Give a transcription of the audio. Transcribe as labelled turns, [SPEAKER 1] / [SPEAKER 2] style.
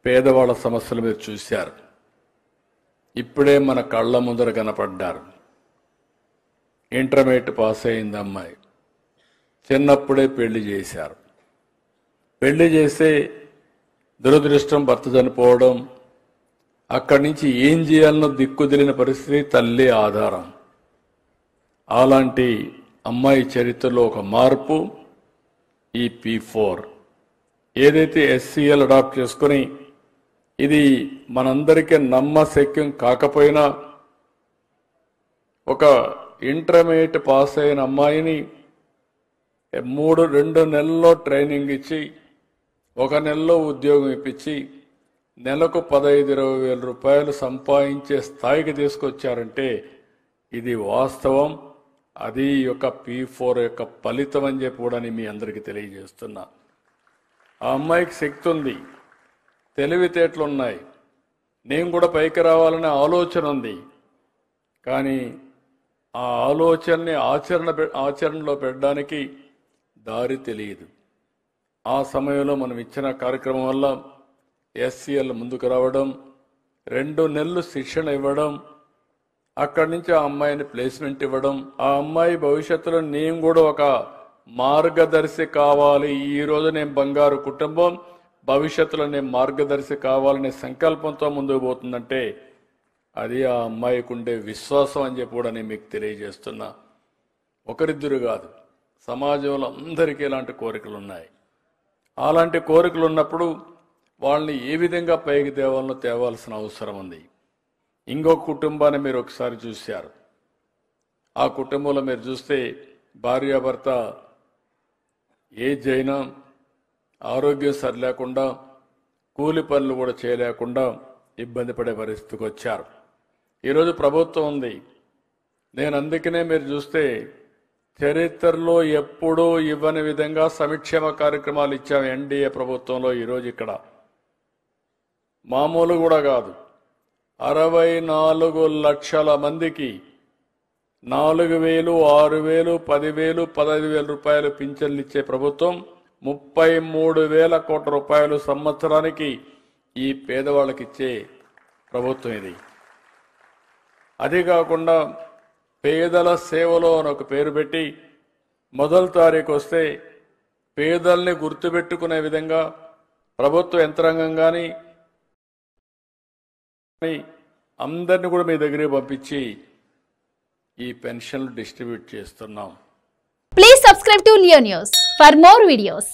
[SPEAKER 1] పేదవాళ్ళ సమస్యలు మీరు చూశారు. ఇప్పుడే మన కళ్ళ ముందర కనపడ్డారు. ఇంటర్మీడియట్ పాస్ అయింది అమ్మాయి, చిన్నప్పుడే పెళ్లి చేశారు. పెళ్లి చేస్తే దురదృష్టం భర్త చనిపోవడం, అక్కడి నుంచి ఏం చేయాలనో దిక్కుదిలిన పరిస్థితి, తల్లి ఆధారం. అలాంటి అమ్మాయి చరిత్రలో ఒక మార్పు ఈ P4 ఏదైతే SCL అడాప్ట్ చేసుకుని, ఇది మనందరికీ నమ్మశక్యం కాకపోయినా ఒక ఇంటర్మీడియట్ పాస్ అయిన అమ్మాయిని 2 నెలల్లో ట్రైనింగ్ ఇచ్చి 1 నెలలో ఉద్యోగం ఇప్పించి నెలకు 15-20 వేల రూపాయలు సంపాదించే స్థాయికి తీసుకొచ్చారంటే ఇది వాస్తవం. అది యొక్క P4 యొక్క ఫలితం అని చెప్పి కూడా మీ అందరికీ తెలియజేస్తున్నా. ఆ అమ్మాయికి శక్తి ఉంది, తెలివితేటలు ఉన్నాయి, నేను కూడా పైకి రావాలనే ఆలోచన ఉంది. కానీ ఆ ఆలోచనని ఆచరణలో పెట్టడానికి దారి తెలియదు. ఆ సమయంలో మనం ఇచ్చిన కార్యక్రమం వల్ల SCL ముందుకు రావడం, 2 నెలలు శిక్షణ ఇవ్వడం, అక్కడి నుంచి ఆ అమ్మాయిని ప్లేస్మెంట్ ఇవ్వడం, ఆ అమ్మాయి భవిష్యత్తులో నేను కూడా ఒక మార్గదర్శి కావాలి, ఈ రోజు నేను బంగారు కుటుంబం, భవిష్యత్తులో నేను మార్గదర్శి కావాలనే సంకల్పంతో ముందుకు పోతుందంటే అది ఆ అమ్మాయికి ఉండే విశ్వాసం అని చెప్పి కూడా నేను మీకు తెలియజేస్తున్నా. ఒకరిద్దరు కాదు, సమాజంలో అందరికీ ఇలాంటి కోరికలు ఉన్నాయి. అలాంటి కోరికలు ఉన్నప్పుడు వాళ్ళని ఏ విధంగా పైకి తేవాల్సిన అవసరం ఉంది. ఇంకొక కుటుంబాన్ని మీరు ఒకసారి చూశారు. ఆ కుటుంబంలో మీరు చూస్తే భార్యాభర్త ఏజ్ అయినా ఆరోగ్యం సరిలేకుండా కూలి పనులు కూడా చేయలేకుండా ఇబ్బంది పడే పరిస్థితికి వచ్చారు. ఈరోజు ప్రభుత్వం ఉంది. నేను అందుకనే మీరు చూస్తే చరిత్రలో ఎప్పుడూ ఇవ్వని విధంగా సంక్షేమ కార్యక్రమాలు ఇచ్చాం NDA ప్రభుత్వంలో. ఈరోజు ఇక్కడ మామూలు కూడా కాదు, 64 లక్షల మందికి 4,000, 6,000, 10,000, 15,000 రూపాయలు పింఛన్లు ఇచ్చే ప్రభుత్వం. 33,000 కోట్ల రూపాయలు సంవత్సరానికి ఈ పేదవాళ్ళకి ఇచ్చే ప్రభుత్వం ఇది. అది కాకుండా పేదల సేవలో అని ఒక పేరు పెట్టి మొదటి తారీఖు వస్తే పేదల్ని గుర్తుపెట్టుకునే విధంగా ప్రభుత్వ యంత్రాంగం కానీ అందరిని కూడా మీ దగ్గరికి పంపించి ఈ పెన్షన్లు డిస్ట్రిబ్యూట్ చేస్తున్నాం.
[SPEAKER 2] Please subscribe to Leo news for more videos.